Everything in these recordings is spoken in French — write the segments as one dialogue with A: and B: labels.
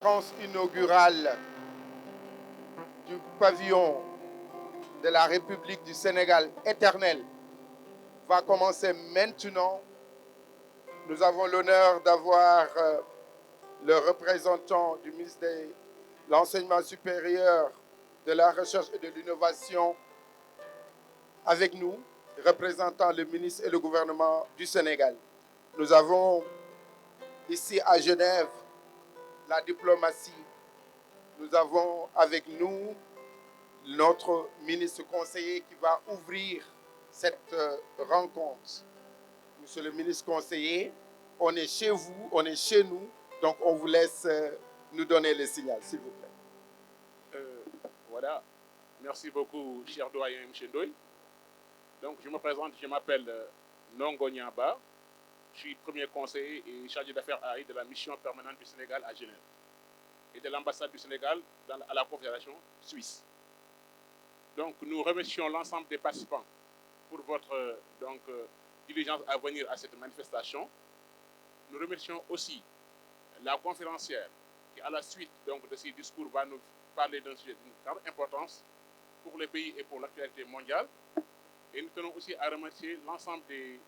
A: conférence inaugurale du pavillon de la République du Sénégal éternel va commencer maintenant. Nous avons l'honneur d'avoir le représentant du ministre de l'Enseignement supérieur, de la Recherche et de l'Innovation avec nous, représentant le ministre et le gouvernement du Sénégal. Nous avons ici à Genève la diplomatie. Nous avons avec nous notre ministre conseiller qui va ouvrir cette rencontre. Monsieur le ministre conseiller, on est chez vous, on est chez nous, donc on vous laisse nous donner le signal, s'il vous plaît.
B: Voilà. Merci beaucoup, cher doyen M. Ndoye. Donc, je me présente, je m'appelle Nongo Nyamba. Je suis premier conseiller et chargé d'affaires AI de la mission permanente du Sénégal à Genève et de l'ambassade du Sénégal à la Confédération suisse. Donc, nous remercions l'ensemble des participants pour votre diligence à venir à cette manifestation. Nous remercions aussi la conférencière qui, à la suite de ces discours, va nous parler d'un sujet d'une grande importance pour le pays et pour l'actualité mondiale. Et nous tenons aussi à remercier l'ensemble des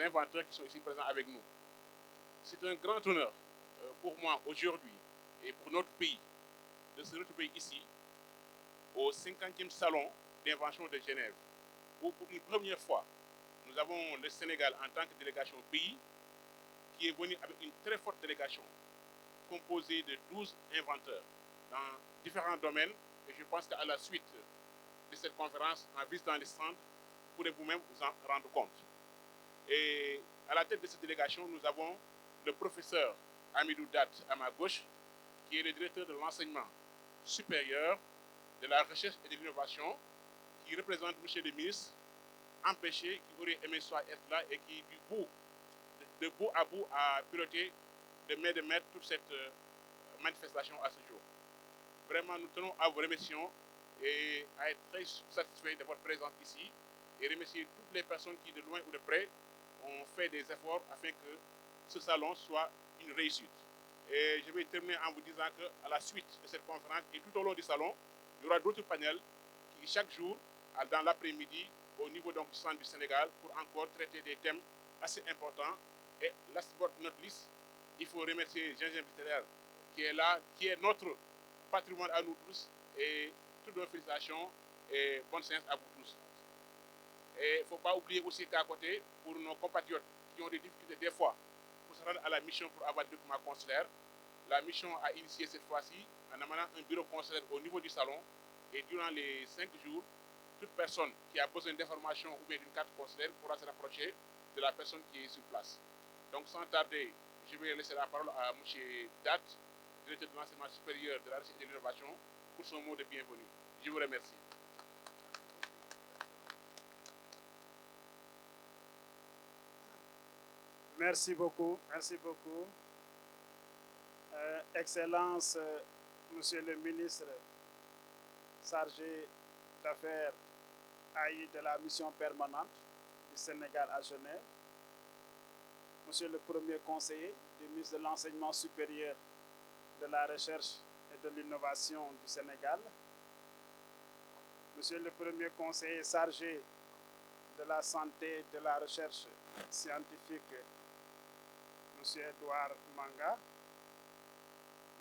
B: inventeurs qui sont ici présents avec nous. C'est un grand honneur pour moi aujourd'hui et pour notre pays de se retrouver ici au 50e salon d'invention de Genève, où pour une première fois, nous avons le Sénégal en tant que délégation au pays qui est venu avec une très forte délégation composée de 12 inventeurs dans différents domaines. Et je pense qu'à la suite de cette conférence, en visitant les stands, vous pourrez vous-même vous en rendre compte. Et à la tête de cette délégation, nous avons le professeur Amidou Dat à ma gauche, qui est le directeur de l'enseignement supérieur, de la recherche et de l'innovation, qui représente M. le ministre, empêché, qui aurait aimé soit être là et qui, de bout à bout, a piloté de main de maître toute cette manifestation à ce jour. Vraiment, nous tenons à vous remercier et à être très satisfaits de votre présence ici et remercier toutes les personnes qui, de loin ou de près, ont fait des efforts afin que ce salon soit une réussite. Et je vais terminer en vous disant qu'à la suite de cette conférence et tout au long du salon, il y aura d'autres panels qui, chaque jour, dans l'après-midi, au niveau du centre du Sénégal, pour encore traiter des thèmes assez importants. Et last but not least, il faut remercier Gingembre Littéraire qui est là, qui est notre patrimoine à nous tous. Et toutes nos félicitations et bonne séance à vous tous. Et il ne faut pas oublier aussi qu'à côté, pour nos compatriotes qui ont des difficultés des fois pour se rendre à la mission pour avoir des documents consulaires, la mission a initié cette fois-ci en amenant un bureau consulaire au niveau du salon. Et durant les 5 jours, toute personne qui a besoin d'informations ou bien d'une carte consulaire pourra se rapprocher de la personne qui est sur place. Donc sans tarder, je vais laisser la parole à M. Dat, directeur de l'enseignement supérieur de la recherche et de l'innovation, pour son mot de bienvenue. Je vous remercie.
C: Merci beaucoup, merci beaucoup. Excellence, Monsieur le ministre chargé d'affaires AI de la mission permanente du Sénégal à Genève, Monsieur le premier conseiller du ministre de l'Enseignement supérieur, de la Recherche et de l'Innovation du Sénégal, Monsieur le premier conseiller chargé de la santé et de la recherche scientifique, Monsieur Edouard Manga,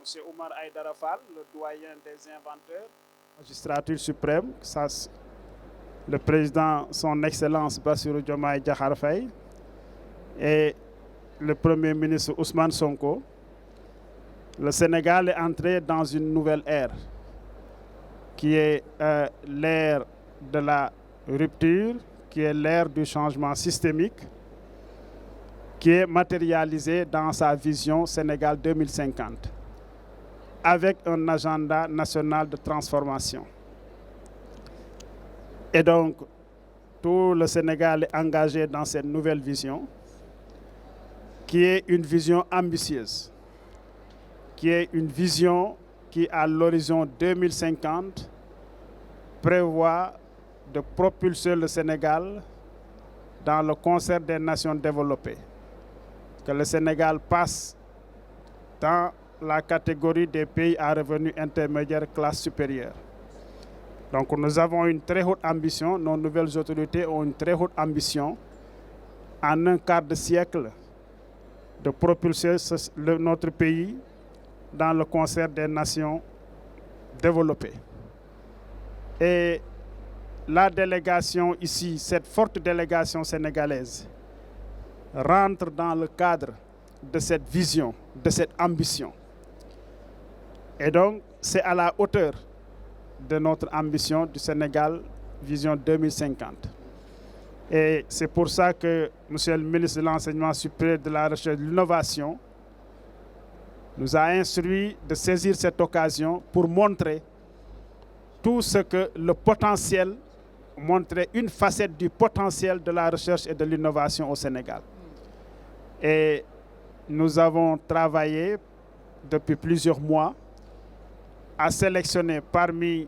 C: Monsieur Oumar Aïdara Fall, le doyen des inventeurs, magistrature suprême, le président, son Excellence Bassirou Diomaye Diakhar Faye, et le Premier ministre Ousmane Sonko. Le Sénégal est entré dans une nouvelle ère, qui est l'ère de la rupture, qui est l'ère du changement systémique, qui est matérialisée dans sa vision Sénégal 2050, avec un agenda national de transformation. Et donc, tout le Sénégal est engagé dans cette nouvelle vision, qui est une vision ambitieuse, qui est une vision qui, à l'horizon 2050, prévoit de propulser le Sénégal dans le concert des nations développées. que le Sénégal passe dans la catégorie des pays à revenus intermédiaires classe supérieure. Donc nous avons une très haute ambition, nos nouvelles autorités ont une très haute ambition en un quart de siècle de propulser notre pays dans le concert des nations développées. Et la délégation ici, cette forte délégation sénégalaise, rentre dans le cadre de cette vision, de cette ambition. Et donc, c'est à la hauteur de notre ambition du Sénégal, Vision 2050. Et c'est pour ça que Monsieur le ministre de l'Enseignement supérieur, de la Recherche et de l'Innovation nous a instruit de saisir cette occasion pour montrer tout ce que le potentiel, montrer une facette du potentiel de la recherche et de l'innovation au Sénégal. Et nous avons travaillé depuis plusieurs mois à sélectionner parmi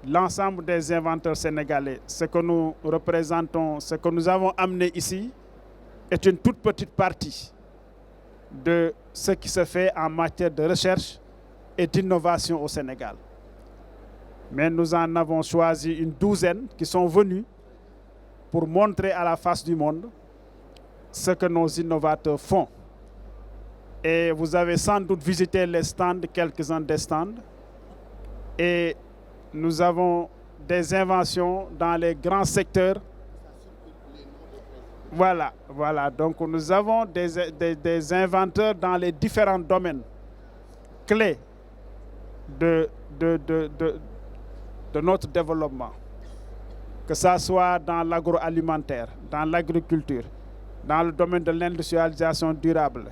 C: l'ensemble des inventeurs sénégalais. Ce que nous représentons, ce que nous avons amené ici est une toute petite partie de ce qui se fait en matière de recherche et d'innovation au Sénégal. Mais nous en avons choisi une douzaine qui sont venus pour montrer à la face du monde ce que nos innovateurs font. Et vous avez sans doute visité les stands, quelques-uns des stands. Et nous avons des inventions dans les grands secteurs. Voilà. Donc nous avons des inventeurs dans les différents domaines clés de notre développement. Que ça soit dans l'agroalimentaire, dans l'agriculture, dans le domaine de l'industrialisation durable,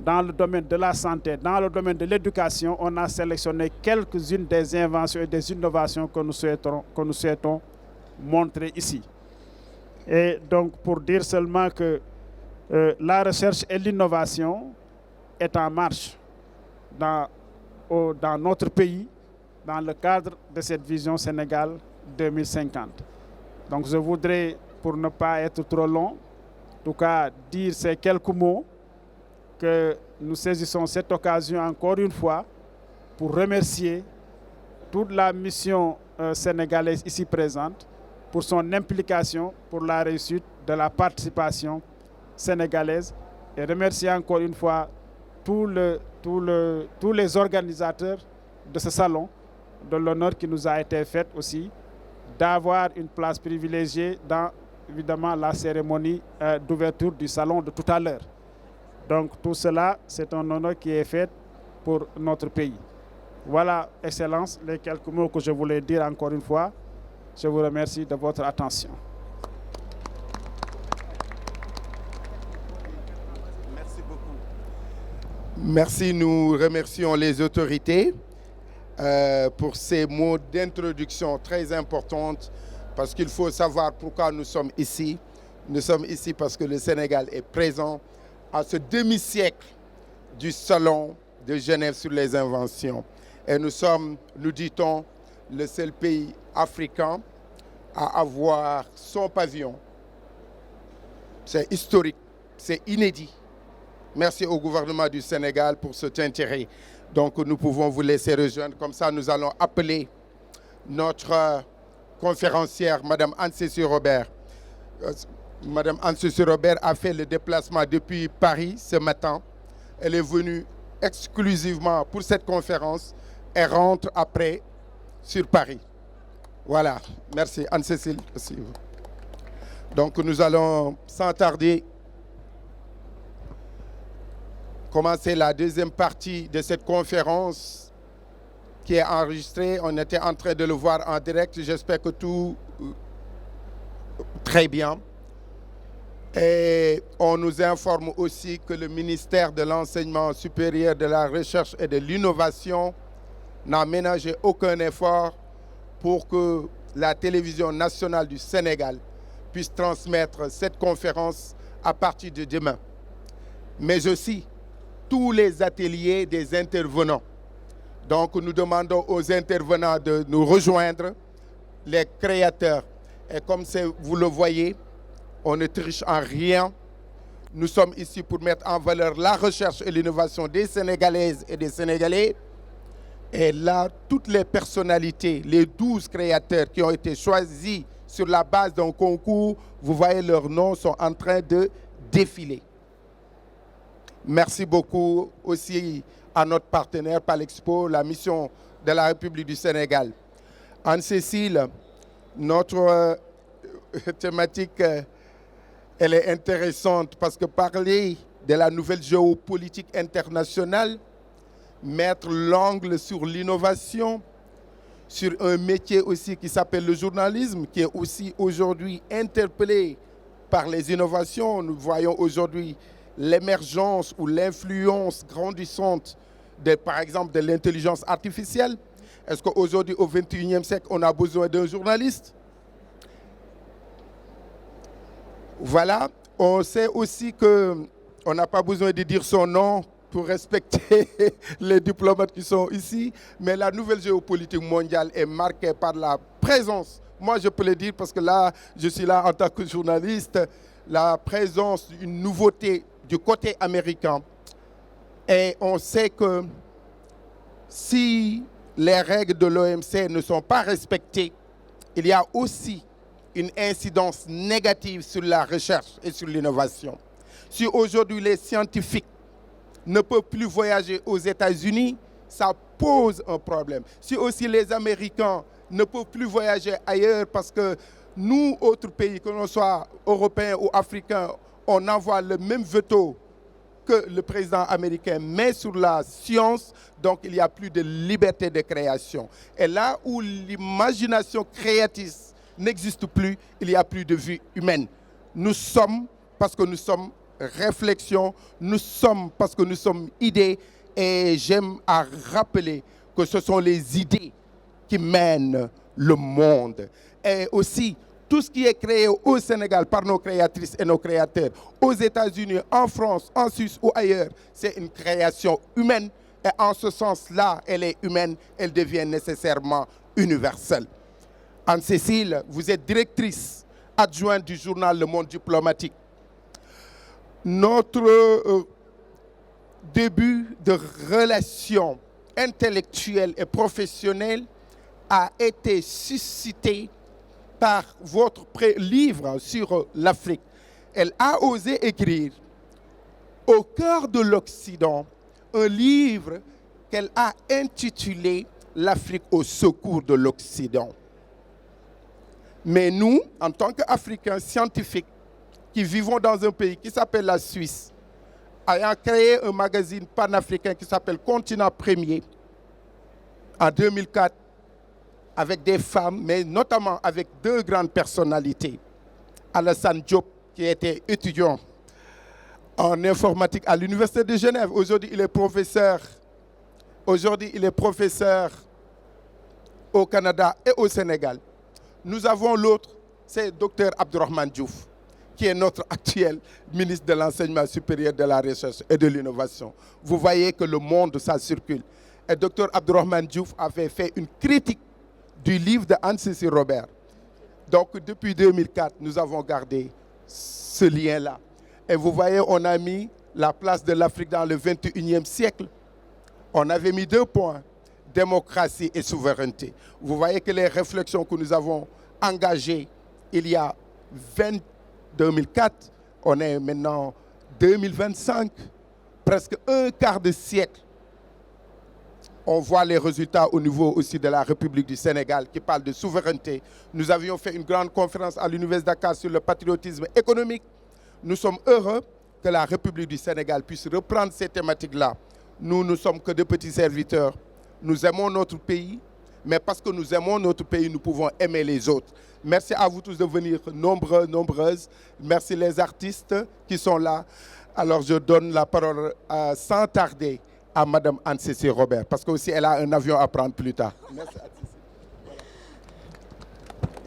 C: dans le domaine de la santé, dans le domaine de l'éducation, on a sélectionné quelques-unes des inventions et des innovations que nous souhaitons montrer ici. Et donc, pour dire seulement que la recherche et l'innovation est en marche dans notre pays, dans le cadre de cette vision Sénégal 2050. Donc, je voudrais, pour ne pas être trop long, en tout cas dire ces quelques mots, que nous saisissons cette occasion encore une fois pour remercier toute la mission sénégalaise ici présente pour son implication pour la réussite de la participation sénégalaise et remercier encore une fois tous les organisateurs de ce salon, de l'honneur qui nous a été fait aussi d'avoir une place privilégiée dans évidemment la cérémonie d'ouverture du salon de tout à l'heure. Donc tout cela, c'est un honneur qui est fait pour notre pays. Voilà, Excellence, les quelques mots que je voulais dire encore une fois. Je vous remercie de votre attention.
A: Merci beaucoup. Merci, nous remercions les autorités pour ces mots d'introduction très importants parce qu'il faut savoir pourquoi nous sommes ici. Nous sommes ici parce que le Sénégal est présent à ce demi-siècle du Salon de Genève sur les inventions. Et nous sommes, nous dit-on, le seul pays africain à avoir son pavillon. C'est historique, c'est inédit. Merci au gouvernement du Sénégal pour cet intérêt. Donc nous pouvons vous laisser rejoindre. Comme ça, nous allons appeler notre conférencière, Madame Anne-Cécile Robert. Madame Anne-Cécile Robert a fait le déplacement depuis Paris ce matin. Elle est venue exclusivement pour cette conférence et rentre après sur Paris. Voilà, merci Anne-Cécile aussi. Donc nous allons sans tarder commencer la deuxième partie de cette conférence qui est enregistrée. On était en train de le voir en direct. J'espère que tout très bien. Et on nous informe aussi que le ministère de l'Enseignement supérieur, de la Recherche et de l'Innovation n'a ménagé aucun effort pour que la télévision nationale du Sénégal puisse transmettre cette conférence à partir de demain. Mais aussi tous les ateliers des intervenants. Donc nous demandons aux intervenants de nous rejoindre, les créateurs. Et comme vous le voyez, on ne triche en rien. Nous sommes ici pour mettre en valeur la recherche et l'innovation des Sénégalaises et des Sénégalais. Et là, toutes les personnalités, les 12 créateurs qui ont été choisis sur la base d'un concours, vous voyez leurs noms sont en train de défiler. Merci beaucoup aussi à notre partenaire Palexpo, la mission de la République du Sénégal. Anne-Cécile, notre thématique, elle est intéressante parce que parler de la nouvelle géopolitique internationale, mettre l'angle sur l'innovation, sur un métier aussi qui s'appelle le journalisme, qui est aussi aujourd'hui interpellé par les innovations. Nous voyons aujourd'hui l'émergence ou l'influence grandissante, par exemple, de l'intelligence artificielle. Est-ce qu'aujourd'hui, au XXIe siècle, on a besoin d'un journaliste? Voilà. On sait aussi qu'on n'a pas besoin de dire son nom pour respecter les diplomates qui sont ici, mais la nouvelle géopolitique mondiale est marquée par la présence, moi je peux le dire parce que là, je suis là en tant que journaliste, la présence d'une nouveauté du côté américain. Et on sait que si les règles de l'OMC ne sont pas respectées, il y a aussi une incidence négative sur la recherche et sur l'innovation. Si aujourd'hui les scientifiques ne peuvent plus voyager aux États-Unis, ça pose un problème. Si aussi les Américains ne peuvent plus voyager ailleurs parce que nous, autres pays, que l'on soit européens ou africains, on envoie le même veto que le président américain met sur la science, donc il n'y a plus de liberté de création. Et là où l'imagination créatrice n'existe plus, il n'y a plus de vie humaine. Nous sommes, parce que nous sommes réflexion, nous sommes parce que nous sommes idées, et j'aime à rappeler que ce sont les idées qui mènent le monde. Et aussi, tout ce qui est créé au Sénégal par nos créatrices et nos créateurs, aux États-Unis, en France, en Suisse ou ailleurs, c'est une création humaine. Et en ce sens-là, elle est humaine, elle devient nécessairement universelle. Anne-Cécile, vous êtes directrice adjointe du journal Le Monde diplomatique. Notre début de relation intellectuelle et professionnelle a été suscité par votre livre sur l'Afrique. Elle a osé écrire au cœur de l'Occident un livre qu'elle a intitulé L'Afrique au secours de l'Occident. Mais nous, en tant qu'Africains scientifiques, qui vivons dans un pays qui s'appelle la Suisse, ayant créé un magazine panafricain qui s'appelle Continent Premier en 2004, avec des femmes, mais notamment avec deux grandes personnalités. Alassane Diop, qui était étudiant en informatique à l'Université de Genève. Aujourd'hui, il est professeur. Aujourd'hui, il est professeur au Canada et au Sénégal. Nous avons l'autre, c'est Dr Abdourahmane Diouf, qui est notre actuel ministre de l'Enseignement supérieur, de la Recherche et de l'Innovation. Vous voyez que le monde, ça circule. Et Dr Abdourahmane Diouf avait fait une critique du livre de Anne-Cécile Robert. Donc, depuis 2004, nous avons gardé ce lien-là. Et vous voyez, on a mis la place de l'Afrique dans le 21e siècle. On avait mis 2 points, démocratie et souveraineté. Vous voyez que les réflexions que nous avons engagées il y a 2004, on est maintenant 2025, presque un quart de siècle. On voit les résultats au niveau aussi de la République du Sénégal qui parle de souveraineté. Nous avions fait une grande conférence à l'Université de Dakar sur le patriotisme économique. Nous sommes heureux que la République du Sénégal puisse reprendre ces thématiques-là. Nous ne sommes que de petits serviteurs. Nous aimons notre pays, mais parce que nous aimons notre pays, nous pouvons aimer les autres. Merci à vous tous de venir nombreux, nombreuses. Merci les artistes qui sont là. Alors je donne la parole sans tarder à Madame Anne-Cécile Robert, parce qu'aussi elle a un avion à prendre plus tard. Merci Anne-Cécile. Voilà.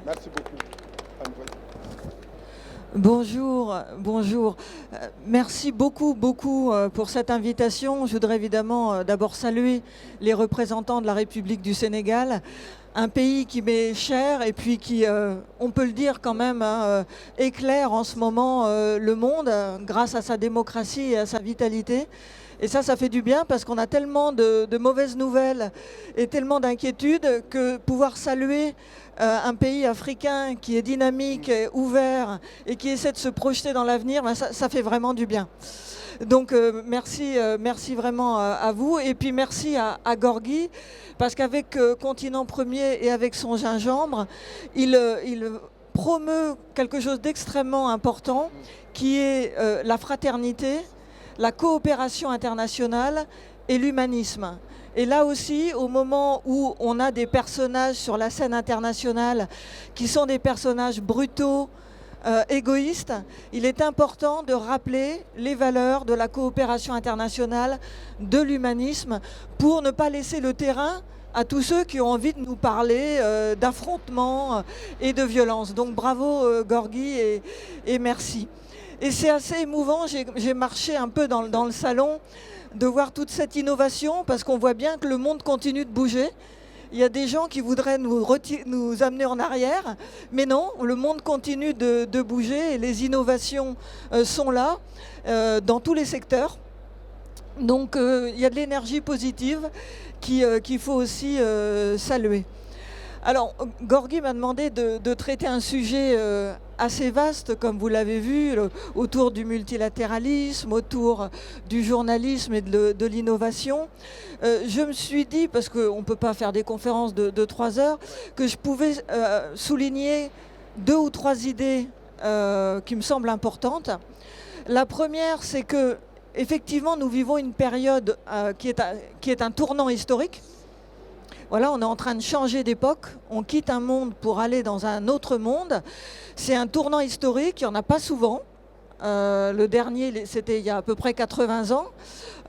A: Merci beaucoup.
D: Bonjour, bonjour. Merci beaucoup pour cette invitation. Je voudrais évidemment d'abord saluer les représentants de la République du Sénégal. un pays qui m'est cher et puis qui, on peut le dire quand même, hein, éclaire en ce moment le monde grâce à sa démocratie et à sa vitalité. Et ça fait du bien parce qu'on a tellement de mauvaises nouvelles et tellement d'inquiétudes que pouvoir saluer un pays africain qui est dynamique, ouvert et qui essaie de se projeter dans l'avenir, ben ça fait vraiment du bien. Donc merci vraiment à vous et puis merci à Gorgui parce qu'avec Continent Premier et avec son gingembre, il promeut quelque chose d'extrêmement important qui est la fraternité, la coopération internationale et l'humanisme. Et là aussi, au moment où on a des personnages sur la scène internationale qui sont des personnages brutaux, égoïstes, il est important de rappeler les valeurs de la coopération internationale, de l'humanisme, pour ne pas laisser le terrain à tous ceux qui ont envie de nous parler d'affrontements et de violence. Donc bravo Gorgui et merci. Et c'est assez émouvant, j'ai marché un peu dans le salon, de voir toute cette innovation, parce qu'on voit bien que le monde continue de bouger. Il y a des gens qui voudraient nous amener en arrière, mais non, le monde continue de bouger et les innovations sont là dans tous les secteurs. Donc il y a de l'énergie positive qu'il faut aussi saluer. Alors, Gorgui m'a demandé de traiter un sujet assez vaste, comme vous l'avez vu, autour du multilatéralisme, autour du journalisme et de l'innovation. Je me suis dit, parce qu'on ne peut pas faire des conférences de 3 heures, que je pouvais souligner 2 ou 3 idées qui me semblent importantes. La première, c'est que, effectivement, nous vivons une période qui est un tournant historique. Voilà, on est en train de changer d'époque, on quitte un monde pour aller dans un autre monde. C'est un tournant historique, il n'y en a pas souvent. Le dernier, c'était il y a à peu près 80 ans,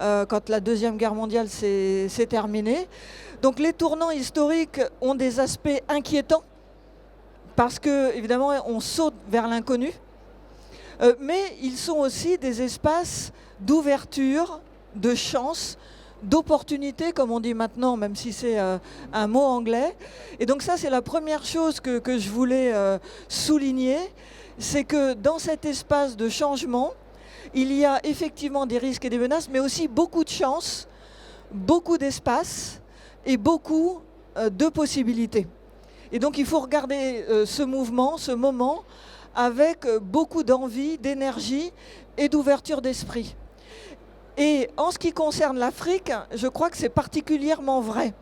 D: quand la Deuxième Guerre mondiale s'est terminée. Donc les tournants historiques ont des aspects inquiétants, parce que évidemment on saute vers l'inconnu. Mais ils sont aussi des espaces d'ouverture, de chance, d'opportunité, comme on dit maintenant, même si c'est un mot anglais. Et donc ça, c'est la première chose que je voulais souligner, c'est que dans cet espace de changement, il y a effectivement des risques et des menaces, mais aussi beaucoup de chance, beaucoup d'espace et beaucoup de possibilités. Et donc il faut regarder ce mouvement, ce moment, avec beaucoup d'envie, d'énergie et d'ouverture d'esprit. Et en ce qui concerne l'Afrique, je crois que c'est particulièrement vrai.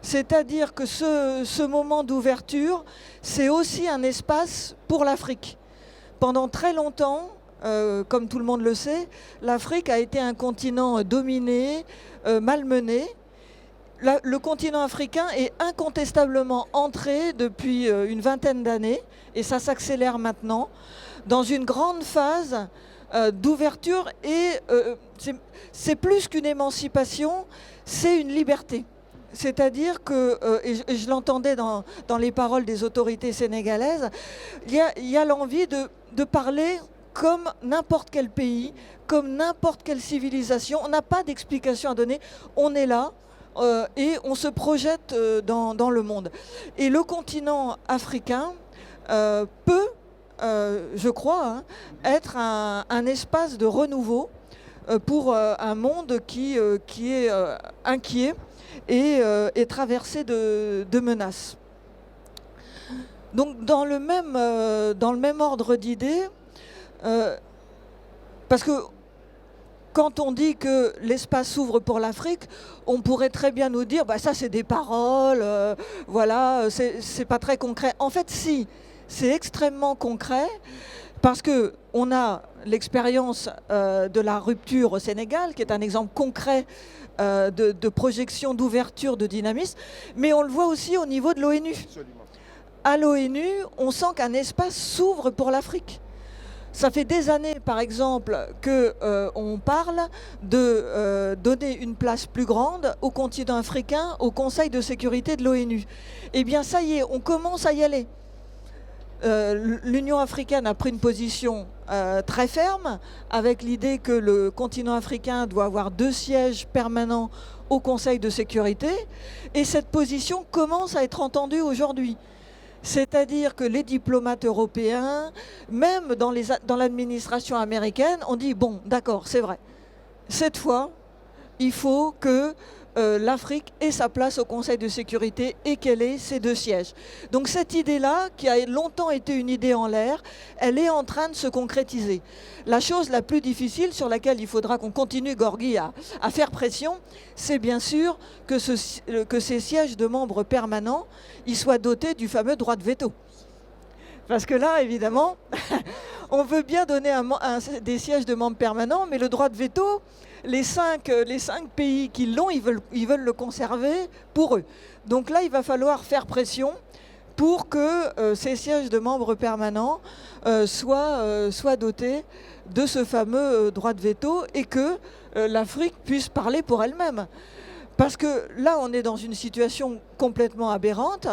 D: C'est-à-dire que ce moment d'ouverture, c'est aussi un espace pour l'Afrique. Pendant très longtemps, comme tout le monde le sait, l'Afrique a été un continent dominé, malmené. Le continent africain est incontestablement entré depuis une vingtaine d'années, et ça s'accélère maintenant, dans une grande phase d'ouverture, et c'est plus qu'une émancipation, c'est une liberté. C'est-à-dire que, et je l'entendais dans les paroles des autorités sénégalaises, il y a l'envie de parler comme n'importe quel pays, comme n'importe quelle civilisation. On n'a pas d'explication à donner, on est là et on se projette dans le monde. Et le continent africain peut, je crois, hein, être un espace de renouveau pour un monde qui est inquiet et traversé de menaces. Donc dans le même ordre d'idées, parce que quand on dit que l'espace s'ouvre pour l'Afrique, on pourrait très bien nous dire bah ça c'est des paroles, voilà, c'est pas très concret. En fait si, c'est extrêmement concret, parce qu'on a l'expérience de la rupture au Sénégal, qui est un exemple concret de projection, d'ouverture, de dynamisme, mais on le voit aussi au niveau de l'ONU. À l'ONU, on sent qu'un espace s'ouvre pour l'Afrique. Ça fait des années, par exemple, qu'on parle de donner une place plus grande au continent africain, au Conseil de sécurité de l'ONU. Eh bien, ça y est, on commence à y aller. L'Union africaine a pris une position très ferme, avec l'idée que le continent africain doit avoir 2 sièges permanents au Conseil de sécurité, et cette position commence à être entendue aujourd'hui. C'est-à-dire que les diplomates européens, même dans l'administration américaine, ont dit, bon, d'accord, c'est vrai, cette fois, il faut que l'Afrique ait sa place au Conseil de sécurité et qu'elle ait ses 2 sièges. Donc cette idée-là, qui a longtemps été une idée en l'air, elle est en train de se concrétiser. La chose la plus difficile sur laquelle il faudra qu'on continue, Gorgui, à faire pression, c'est bien sûr que ces sièges de membres permanents, ils soient dotés du fameux droit de veto. Parce que là, évidemment, on veut bien donner des sièges de membres permanents, mais le droit de veto, les 5 pays qui l'ont, ils veulent le conserver pour eux. Donc là, il va falloir faire pression pour que ces sièges de membres permanents soient dotés de ce fameux droit de veto et que l'Afrique puisse parler pour elle-même. Parce que là, on est dans une situation complètement aberrante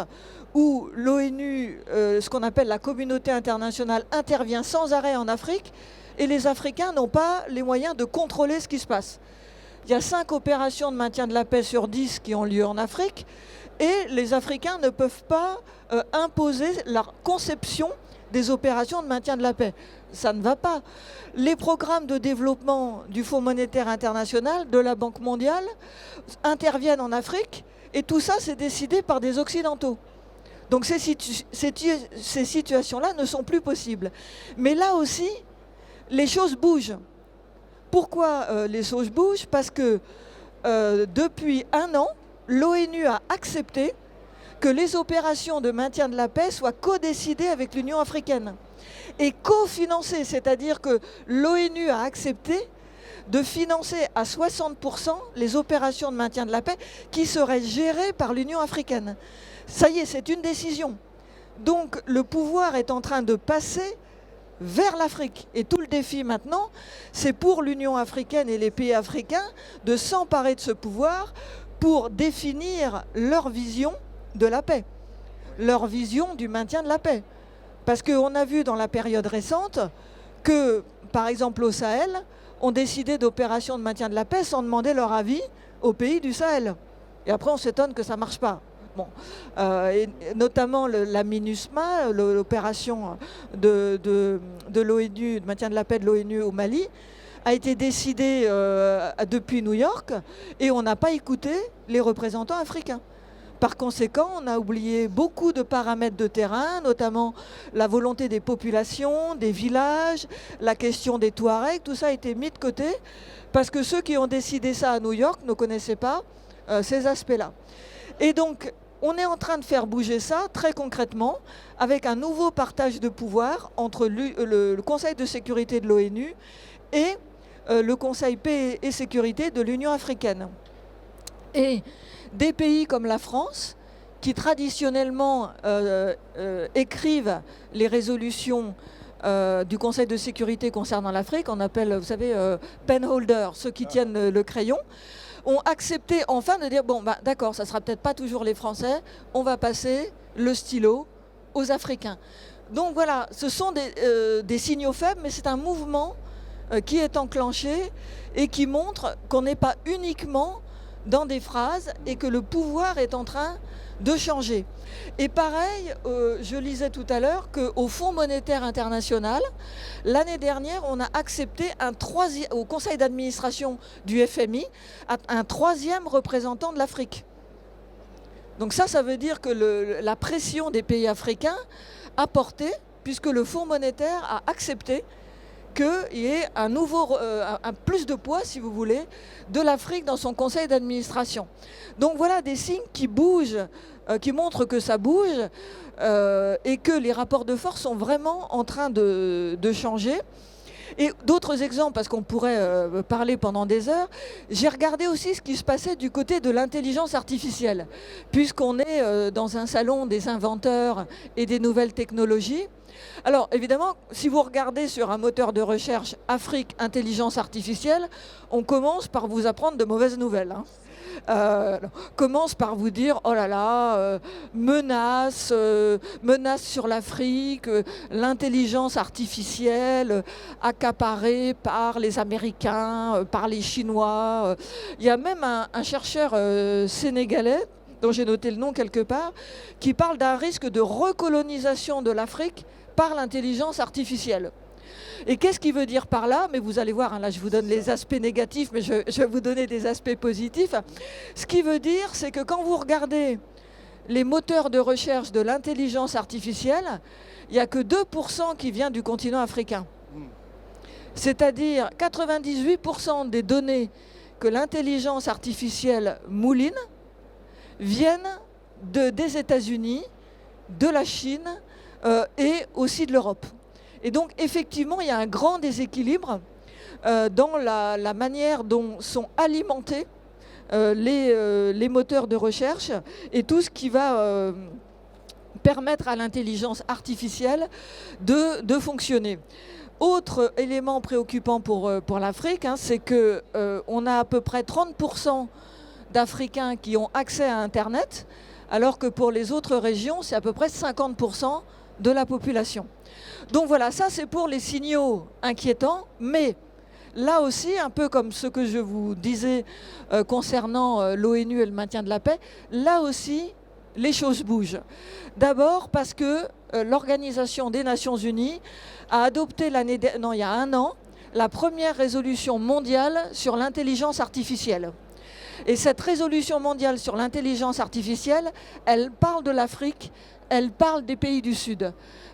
D: où l'ONU, ce qu'on appelle la communauté internationale, intervient sans arrêt en Afrique et les Africains n'ont pas les moyens de contrôler ce qui se passe. Il y a 5 opérations de maintien de la paix sur 10 qui ont lieu en Afrique et les Africains ne peuvent pas imposer leur conception des opérations de maintien de la paix. Ça ne va pas. Les programmes de développement du Fonds monétaire international, de la Banque mondiale, interviennent en Afrique et tout ça, c'est décidé par des Occidentaux. Donc ces situations-là ne sont plus possibles. Mais là aussi, les choses bougent. Pourquoi les choses bougent? Parce que depuis 1 an, l'ONU a accepté que les opérations de maintien de la paix soient codécidées avec l'Union africaine et cofinancées, c'est-à-dire que l'ONU a accepté de financer à 60% les opérations de maintien de la paix qui seraient gérées par l'Union africaine. Ça y est, c'est une décision. Donc le pouvoir est en train de passer vers l'Afrique. Et tout le défi maintenant, c'est pour l'Union africaine et les pays africains de s'emparer de ce pouvoir pour définir leur vision de la paix, leur vision du maintien de la paix. Parce qu'on a vu dans la période récente que, par exemple au Sahel, on décidait d'opérations de maintien de la paix sans demander leur avis aux pays du Sahel. Et après, on s'étonne que ça ne marche pas. Bon. Et notamment la MINUSMA, l'opération de l'ONU, de maintien de la paix de l'ONU au Mali, a été décidée depuis New York et on n'a pas écouté les représentants africains. Par conséquent, on a oublié beaucoup de paramètres de terrain, notamment la volonté des populations, des villages, la question des Touaregs, tout ça a été mis de côté parce que ceux qui ont décidé ça à New York ne connaissaient pas ces aspects-là. Et donc, on est en train de faire bouger ça très concrètement avec un nouveau partage de pouvoir entre le Conseil de sécurité de l'ONU et le Conseil paix et sécurité de l'Union africaine. Et des pays comme la France, qui traditionnellement écrivent les résolutions du Conseil de sécurité concernant l'Afrique, on appelle, vous savez, penholders, ceux qui tiennent le crayon, ont accepté enfin de dire, bon, bah, d'accord, ça ne sera peut-être pas toujours les Français, on va passer le stylo aux Africains. Donc voilà, ce sont des signaux faibles, mais c'est un mouvement qui est enclenché et qui montre qu'on n'est pas uniquement dans des phrases et que le pouvoir est en train de changer. Et pareil, je lisais tout à l'heure qu'au Fonds monétaire international, l'année dernière, on a accepté au conseil d'administration du FMI, un 3e représentant de l'Afrique. Donc ça veut dire que la pression des pays africains a porté, puisque le Fonds monétaire a accepté qu'il y ait un plus de poids, si vous voulez, de l'Afrique dans son conseil d'administration. Donc voilà des signes qui bougent, qui montrent que ça bouge et que les rapports de force sont vraiment en train de changer. Et d'autres exemples, parce qu'on pourrait parler pendant des heures, j'ai regardé aussi ce qui se passait du côté de l'intelligence artificielle, puisqu'on est dans un salon des inventeurs et des nouvelles technologies. Alors évidemment, si vous regardez sur un moteur de recherche Afrique intelligence artificielle, on commence par vous apprendre de mauvaises nouvelles. Commence par vous dire oh là là, menace sur l'Afrique, l'intelligence artificielle accaparée par les Américains, par les Chinois. Il y a même un chercheur sénégalais, dont j'ai noté le nom quelque part, qui parle d'un risque de recolonisation de l'Afrique par l'intelligence artificielle. Et qu'est-ce qu'il veut dire par là? Mais vous allez voir, hein, là je vous donne les aspects négatifs, mais je vais vous donner des aspects positifs. Ce qu'il veut dire, c'est que quand vous regardez les moteurs de recherche de l'intelligence artificielle, il n'y a que 2% qui vient du continent africain. C'est-à-dire 98% des données que l'intelligence artificielle mouline viennent des États-Unis, de la Chine et aussi de l'Europe. Et donc, effectivement, il y a un grand déséquilibre dans la manière dont sont alimentés les moteurs de recherche et tout ce qui va permettre à l'intelligence artificielle de fonctionner. Autre élément préoccupant pour l'Afrique, hein, c'est qu'on a à peu près 30% d'Africains qui ont accès à Internet, alors que pour les autres régions, c'est à peu près 50% de la population. Donc voilà, ça c'est pour les signaux inquiétants, mais là aussi, un peu comme ce que je vous disais concernant l'ONU et le maintien de la paix, là aussi, les choses bougent. D'abord parce que l'Organisation des Nations Unies a adopté il y a 1 an, la première résolution mondiale sur l'intelligence artificielle. Et cette résolution mondiale sur l'intelligence artificielle, elle parle de l'Afrique, elle parle des pays du Sud.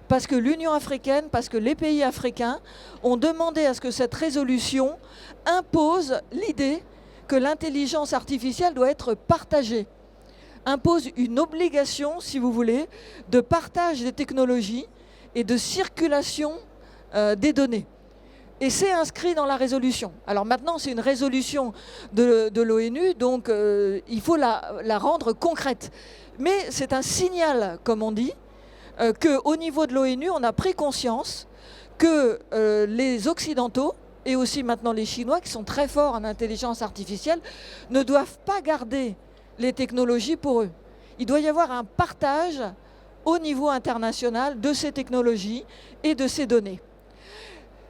D: Parce que l'Union africaine, parce que les pays africains ont demandé à ce que cette résolution impose l'idée que l'intelligence artificielle doit être partagée. Impose une obligation, si vous voulez, de partage des technologies et de circulation des données. Et c'est inscrit dans la résolution. Alors maintenant, c'est une résolution de l'ONU, donc il faut la rendre concrète. Mais c'est un signal, comme on dit, qu'au niveau de l'ONU, on a pris conscience que les Occidentaux, et aussi maintenant les Chinois, qui sont très forts en intelligence artificielle, ne doivent pas garder les technologies pour eux. Il doit y avoir un partage au niveau international de ces technologies et de ces données.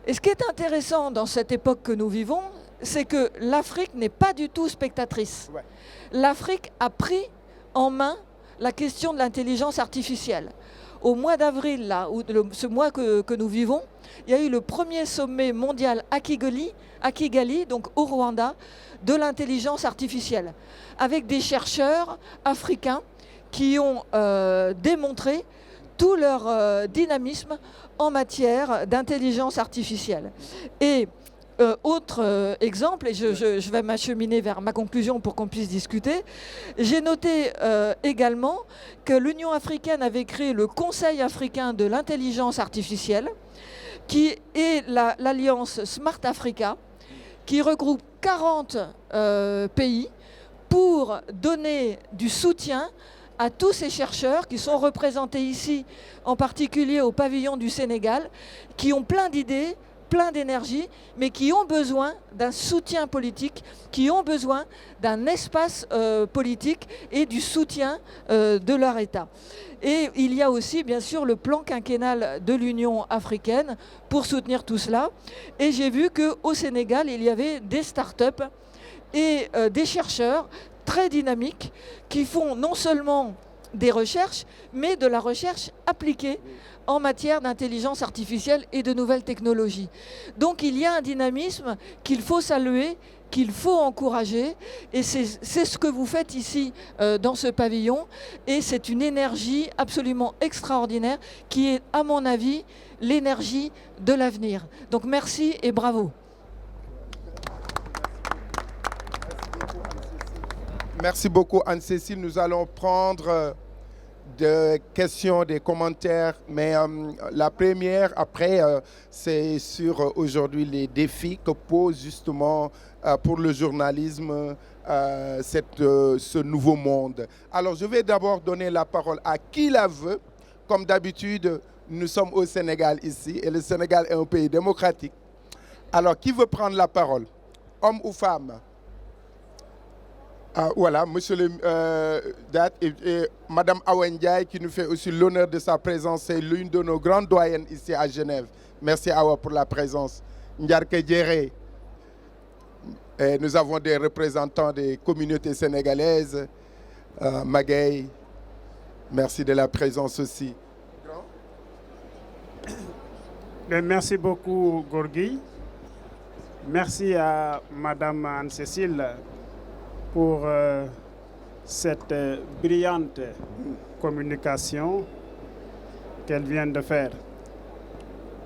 D: Et ce qui est intéressant dans cette époque que nous vivons, c'est que l'Afrique n'est pas du tout spectatrice. Ouais. L'Afrique a pris en main la question de l'intelligence artificielle. Au mois d'avril, là, ce mois que nous vivons, il y a eu le premier sommet mondial à Kigali, donc au Rwanda, de l'intelligence artificielle, avec des chercheurs africains qui ont démontré tout leur dynamisme en matière d'intelligence artificielle. Et autre exemple, et je vais m'acheminer vers ma conclusion pour qu'on puisse discuter, j'ai noté également que l'Union africaine avait créé le Conseil africain de l'intelligence artificielle, qui est l'alliance Smart Africa, qui regroupe 40 pays pour donner du soutien à tous ces chercheurs qui sont représentés ici, en particulier au pavillon du Sénégal, qui ont plein d'idées, plein d'énergie, mais qui ont besoin d'un soutien politique, qui ont besoin d'un espace politique et du soutien de leur État. Et il y a aussi, bien sûr, le plan quinquennal de l'Union africaine pour soutenir tout cela. Et j'ai vu qu'au Sénégal, il y avait des start-up et des chercheurs très dynamiques qui font non seulement des recherches, mais de la recherche appliquée en matière d'intelligence artificielle et de nouvelles technologies. Donc il y a un dynamisme qu'il faut saluer, qu'il faut encourager, et c'est ce que vous faites ici dans ce pavillon, et c'est une énergie absolument extraordinaire qui est, à mon avis, l'énergie de l'avenir. Donc merci et bravo.
A: Merci beaucoup Anne-Cécile. Nous allons prendre des questions, des commentaires, mais la première, après, c'est sur aujourd'hui les défis que pose justement pour le journalisme ce nouveau monde. Alors, je vais d'abord donner la parole à qui la veut. Comme d'habitude, Nous sommes au Sénégal ici, et le Sénégal est un pays démocratique. Alors, qui veut prendre la parole? Homme ou femme? Voilà, monsieur le et madame Awendiaï, qui nous fait aussi l'honneur de sa présence. C'est l'une de nos grandes doyennes ici à Genève. Merci Awa pour la présence. Ndiarke Djere. Et nous avons des représentants des communautés sénégalaises. Magaï, merci de la présence aussi.
C: Merci beaucoup, Gorgui. Merci à Madame Anne-Cécile pour cette brillante communication qu'elle vient de faire.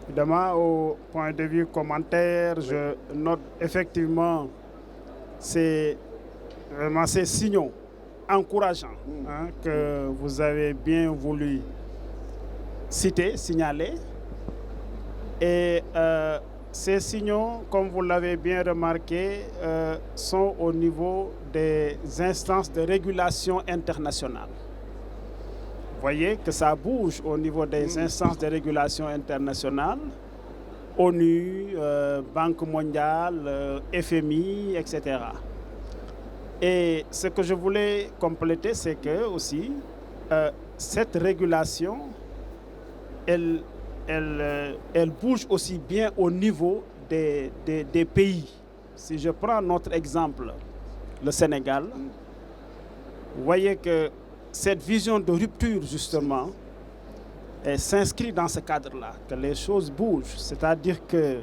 C: Évidemment, au point de vue commentaire, je note effectivement ces signaux encourageants que vous avez bien voulu citer, signaler. Et ces signaux, comme vous l'avez bien remarqué, sont au niveau des instances de régulation internationale. Vous voyez que ça bouge au niveau des instances de régulation internationale, ONU, Banque mondiale, FMI, etc. Et ce que je voulais compléter, c'est que aussi, cette régulation, elle bouge aussi bien au niveau des pays. Si je prends notre exemple, le Sénégal, vous voyez que cette vision de rupture, justement, s'inscrit dans ce cadre-là, que les choses bougent. C'est-à-dire que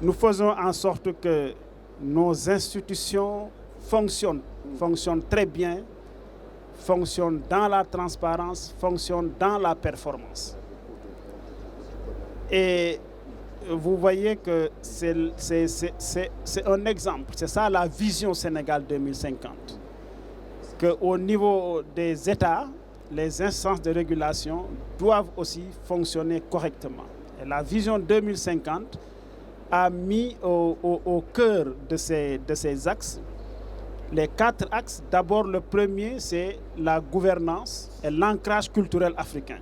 C: nous faisons en sorte que nos institutions fonctionnent très bien, fonctionnent dans la transparence, fonctionnent dans la performance. Et vous voyez que c'est un exemple. C'est ça la vision Sénégal 2050. Qu'au niveau des États, les instances de régulation doivent aussi fonctionner correctement. Et la vision 2050 a mis au cœur de ces axes les 4 axes. D'abord, le premier, c'est la gouvernance et l'ancrage culturel africain.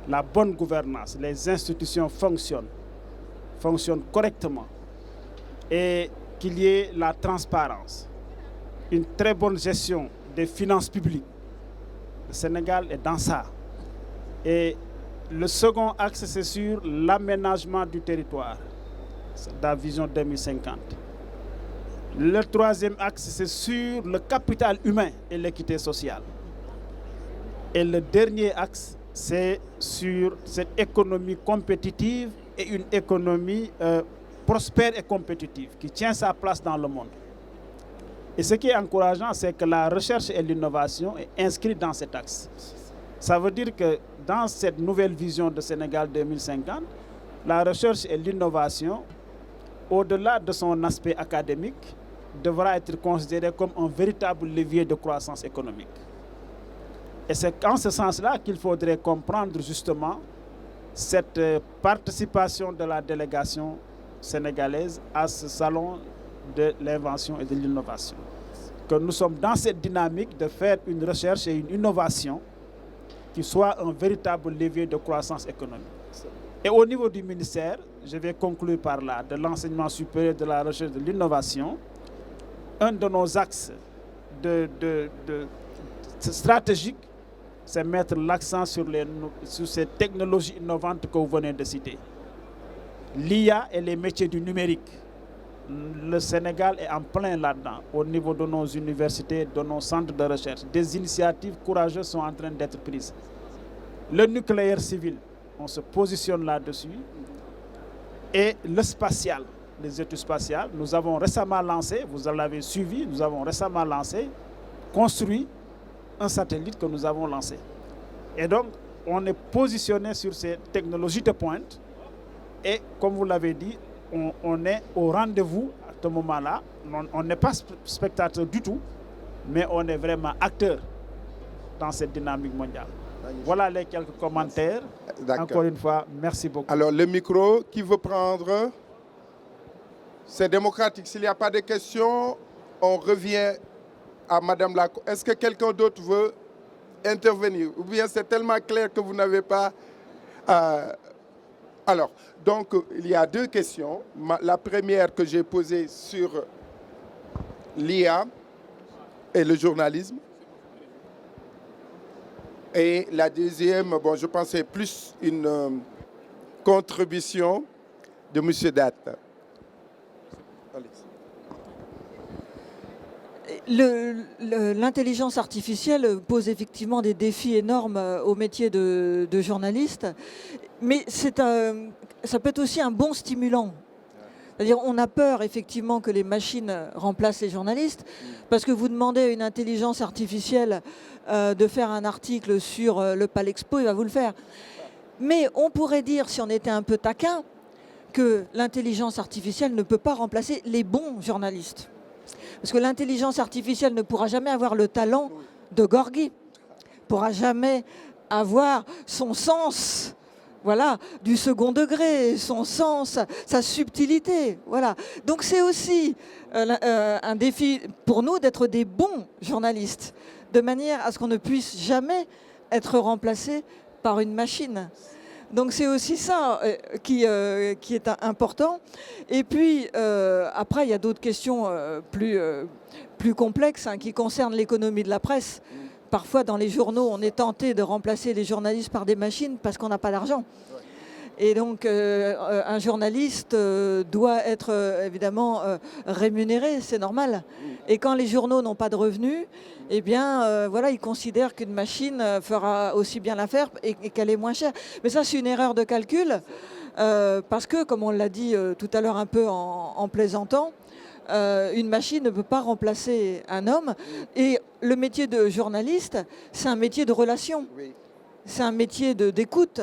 C: La bonne gouvernance, les institutions fonctionnent correctement et qu'il y ait la transparence, une très bonne gestion des finances publiques. Le Sénégal est dans ça. Et le second axe, c'est sur l'aménagement du territoire, c'est la vision 2050. Le troisième axe, c'est sur le capital humain et l'équité sociale. Et le dernier axe, c'est sur cette économie compétitive et une économie prospère et compétitive qui tient sa place dans le monde. Et ce qui est encourageant, c'est que la recherche et l'innovation est inscrite dans cet axe. Ça veut dire que dans cette nouvelle vision de Sénégal 2050, la recherche et l'innovation, au-delà de son aspect académique, devra être considérée comme un véritable levier de croissance économique. Et c'est en ce sens-là qu'il faudrait comprendre justement cette participation de la délégation sénégalaise à ce salon de l'invention et de l'innovation. Que nous sommes dans cette dynamique de faire une recherche et une innovation qui soit un véritable levier de croissance économique. Et au niveau du ministère, je vais conclure par là, de l'enseignement supérieur, de la recherche et de l'innovation, un de nos axes stratégiques, c'est mettre l'accent sur ces technologies innovantes que vous venez de citer. L'IA et les métiers du numérique. Le Sénégal est en plein là-dedans, au niveau de nos universités, de nos centres de recherche. Des initiatives courageuses sont en train d'être prises. Le nucléaire civil, on se positionne là-dessus. Et le spatial, les études spatiales, nous avons récemment lancé, vous l'avez suivi, nous avons récemment lancé, construit un satellite que nous avons lancé. Et donc, on est positionné sur ces technologies de pointe. Et comme vous l'avez dit, on est au rendez-vous à ce moment-là. On n'est pas spectateur du tout, mais on est vraiment acteur dans cette dynamique mondiale. Voilà les quelques commentaires. Encore une fois, merci beaucoup.
A: Alors, le micro, qui veut prendre? C'est démocratique. S'il n'y a pas de questions, on revient à Madame Est-ce que quelqu'un d'autre veut intervenir? Ou bien c'est tellement clair que vous n'avez pas Alors, donc, il y a deux questions. La première que j'ai posée sur l'IA et le journalisme. Et la deuxième, bon, je pensais plus une contribution de M. Datt.
D: L'intelligence artificielle pose effectivement des défis énormes au métier de journaliste, mais ça peut être aussi un bon stimulant. C'est-à-dire on a peur effectivement que les machines remplacent les journalistes, parce que vous demandez à une intelligence artificielle de faire un article sur le Palexpo, il va vous le faire. Mais on pourrait dire, si on était un peu taquin, que l'intelligence artificielle ne peut pas remplacer les bons journalistes. Parce que l'intelligence artificielle ne pourra jamais avoir le talent de Gorgui, ne pourra jamais avoir son sens, voilà, du second degré, son sens, sa subtilité. Voilà. Donc c'est aussi un défi pour nous d'être des bons journalistes, de manière à ce qu'on ne puisse jamais être remplacé par une machine. Donc c'est aussi ça qui est important. Et puis après, il y a d'autres questions plus complexes qui concernent l'économie de la presse. Parfois, dans les journaux, on est tenté de remplacer les journalistes par des machines parce qu'on n'a pas d'argent. Et donc, un journaliste doit être évidemment rémunéré, c'est normal. Et quand les journaux n'ont pas de revenus, eh bien, voilà, ils considèrent qu'une machine fera aussi bien l'affaire et qu'elle est moins chère. Mais ça, c'est une erreur de calcul, parce que, comme on l'a dit tout à l'heure un peu en plaisantant, une machine ne peut pas remplacer un homme. Et le métier de journaliste, c'est un métier de relation. C'est un métier d'écoute.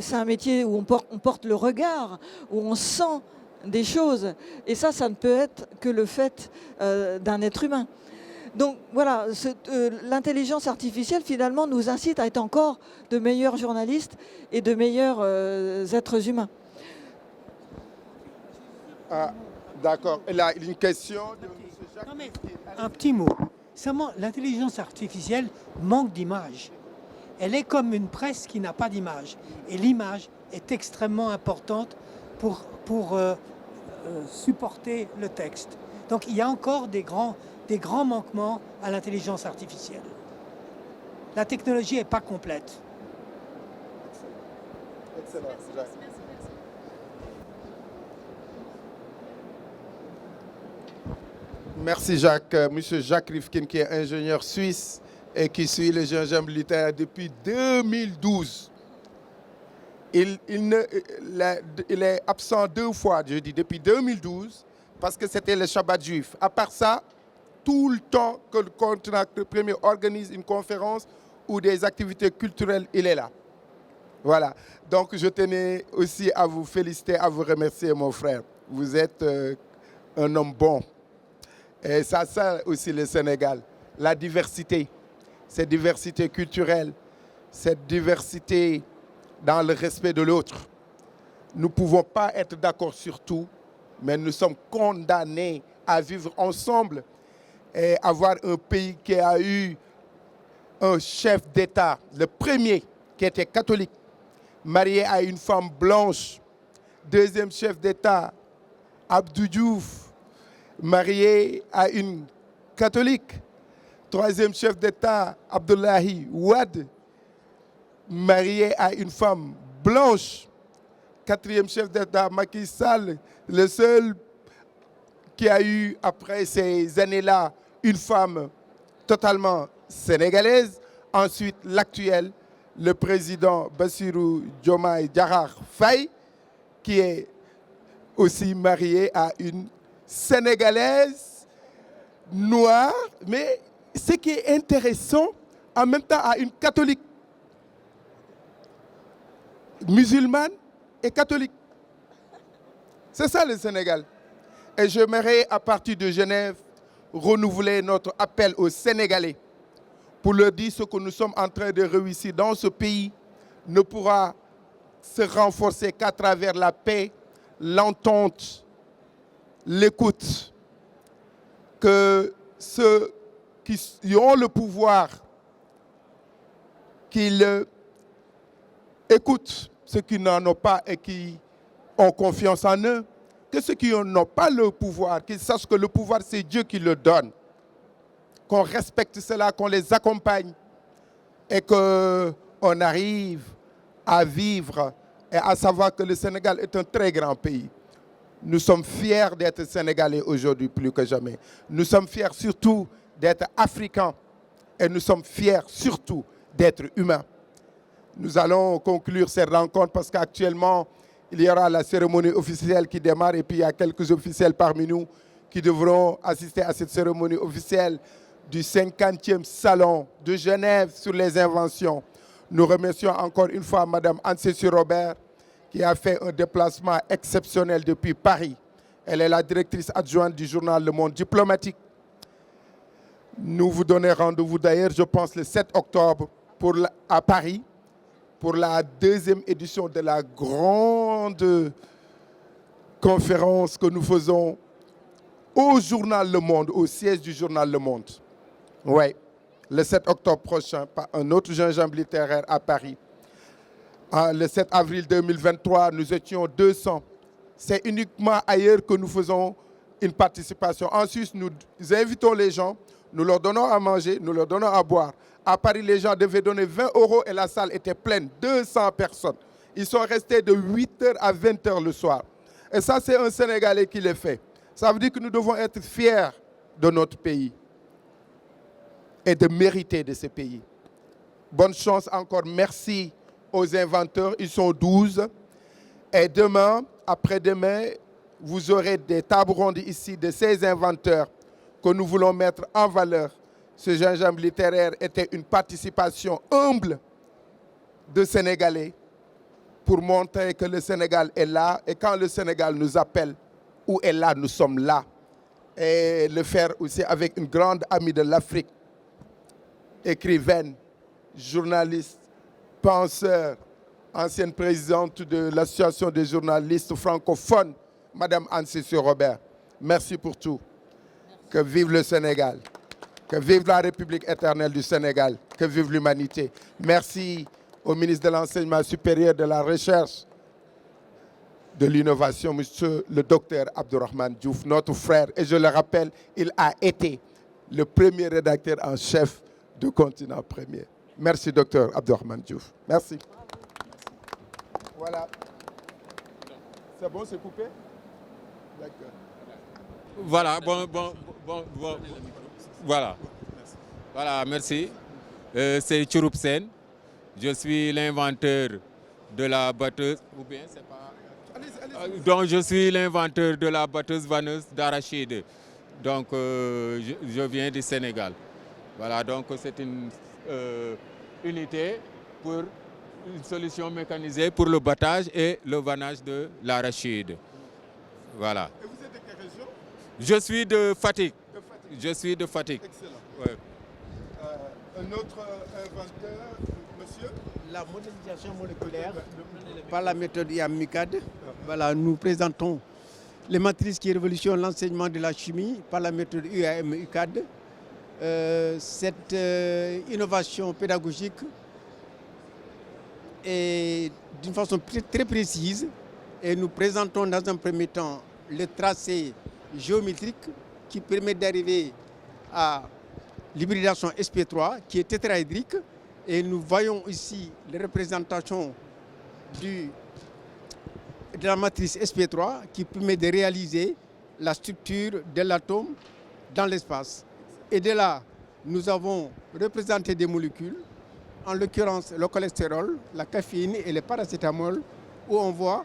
D: C'est un métier où on porte le regard, où on sent des choses. Et ça ne peut être que le fait d'un être humain. Donc voilà, l'intelligence artificielle finalement nous incite à être encore de meilleurs journalistes et de meilleurs êtres humains.
A: Ah, d'accord. Et là, une question de M. Jacques.
E: Non mais, un petit mot. Seulement, l'intelligence artificielle manque d'image. Elle est comme une presse qui n'a pas d'image. Et l'image est extrêmement importante pour supporter le texte. Donc il y a encore des grands manquements à l'intelligence artificielle. La technologie n'est pas complète.
A: Excellent. Jacques. Merci Jacques. Monsieur Jacques Rifkin, qui est ingénieur suisse et qui suit le gingembre littéraire depuis 2012. Il est absent 2 fois, je dis, depuis 2012, parce que c'était le Shabbat juif. À part ça, tout le temps que le continent premier organise une conférence ou des activités culturelles, il est là. Voilà. Donc, je tenais aussi à vous féliciter, à vous remercier, mon frère. Vous êtes un homme bon. Et ça aussi le Sénégal. La diversité. Cette diversité culturelle, cette diversité dans le respect de l'autre. Nous ne pouvons pas être d'accord sur tout, mais nous sommes condamnés à vivre ensemble et avoir un pays qui a eu un chef d'État, le premier qui était catholique, marié à une femme blanche. Deuxième chef d'État, Abdou Diouf, marié à une catholique. Troisième chef d'État, Abdoulaye Wade, marié à une femme blanche. Quatrième chef d'État, Macky Sall, le seul qui a eu, après ces années-là, une femme totalement sénégalaise. Ensuite, l'actuel, le président Bassirou Diomaye Diakhar Faye, qui est aussi marié à une sénégalaise noire, mais ce qui est intéressant, en même temps, à une catholique, musulmane et catholique. C'est ça le Sénégal. Et j'aimerais, à partir de Genève, renouveler notre appel aux Sénégalais pour leur dire ce que nous sommes en train de réussir dans ce pays ne pourra se renforcer qu'à travers la paix, l'entente, l'écoute. Que ceux qui ont le pouvoir, qu'ils écoutent ceux qui n'en ont pas et qui ont confiance en eux, que ceux qui n'ont pas le pouvoir, qu'ils sachent que le pouvoir, c'est Dieu qui le donne. Qu'on respecte cela, qu'on les accompagne et qu'on arrive à vivre et à savoir que le Sénégal est un très grand pays. Nous sommes fiers d'être Sénégalais aujourd'hui plus que jamais. Nous sommes fiers surtout d'être Africains et nous sommes fiers surtout d'être humains. Nous allons conclure cette rencontre parce qu'actuellement, il y aura la cérémonie officielle qui démarre et puis il y a quelques officiels parmi nous qui devront assister à cette cérémonie officielle du 50e Salon de Genève sur les inventions. Nous remercions encore une fois Mme Anne-Cécile Robert qui a fait un déplacement exceptionnel depuis Paris. Elle est la directrice adjointe du journal Le Monde Diplomatique. Nous vous donnons rendez-vous d'ailleurs, je pense, le 7 octobre à Paris pour la deuxième édition de la grande conférence que nous faisons au journal Le Monde, au siège du journal Le Monde. Oui, le 7 octobre prochain, un autre gingembre littéraire à Paris. Le 7 avril 2023, nous étions 200. C'est uniquement ailleurs que nous faisons une participation. En Suisse, nous invitons les gens, nous leur donnons à manger, nous leur donnons à boire. À Paris, les gens devaient donner 20 € et la salle était pleine, 200 personnes. Ils sont restés de 8h à 20h le soir. Et ça, c'est un Sénégalais qui le fait. Ça veut dire que nous devons être fiers de notre pays et de mériter de ce pays. Bonne chance encore. Merci aux inventeurs. Ils sont 12. Et demain, après-demain, vous aurez des tables rondes ici de ces inventeurs que nous voulons mettre en valeur. Ce gingembre littéraire était une participation humble de Sénégalais pour montrer que le Sénégal est là. Et quand le Sénégal nous appelle, où est là, nous sommes là. Et le faire aussi avec une grande amie de l'Afrique, écrivaine, journaliste, penseur, ancienne présidente de l'Association des journalistes francophones, Mme Anne-Cécile Robert. Merci pour tout. Que vive le Sénégal. Que vive la République éternelle du Sénégal. Que vive l'humanité. Merci au ministre de l'Enseignement supérieur, de la Recherche, de l'Innovation, monsieur le docteur Abdourahmane Diouf, notre frère. Et je le rappelle, il a été le premier rédacteur en chef de Continent Premier. Merci, docteur Abdourahmane Diouf. Merci. Voilà. C'est bon, c'est coupé? D'accord.
F: Voilà, voilà, merci. C'est Chouroup Sen. Je suis l'inventeur de la batteuse, ou bien c'est pas... Donc je suis l'inventeur de la batteuse vanneuse d'arachide. Donc je viens du Sénégal. Voilà, donc c'est une unité pour une solution mécanisée pour le battage et le vannage de l'arachide. Voilà.
A: Et vous êtes de quelle région?
F: Je suis de Fatick.
A: De Fatick.
F: Je suis de Fatick.
A: Excellent.
F: Ouais.
A: Un autre inventeur, monsieur?
G: La modélisation moléculaire par la méthode IAM-MICAD. Voilà, nous présentons les matrices qui révolutionnent l'enseignement de la chimie par la méthode IAM-MICAD. Cette innovation pédagogique est d'une façon très précise et nous présentons dans un premier temps le tracé géométrique qui permet d'arriver à l'hybridation SP3 qui est tétraédrique et nous voyons ici les représentations de la matrice SP3 qui permet de réaliser la structure de l'atome dans l'espace. Et de là, nous avons représenté des molécules, en l'occurrence le cholestérol, la caféine et le paracétamol, où on voit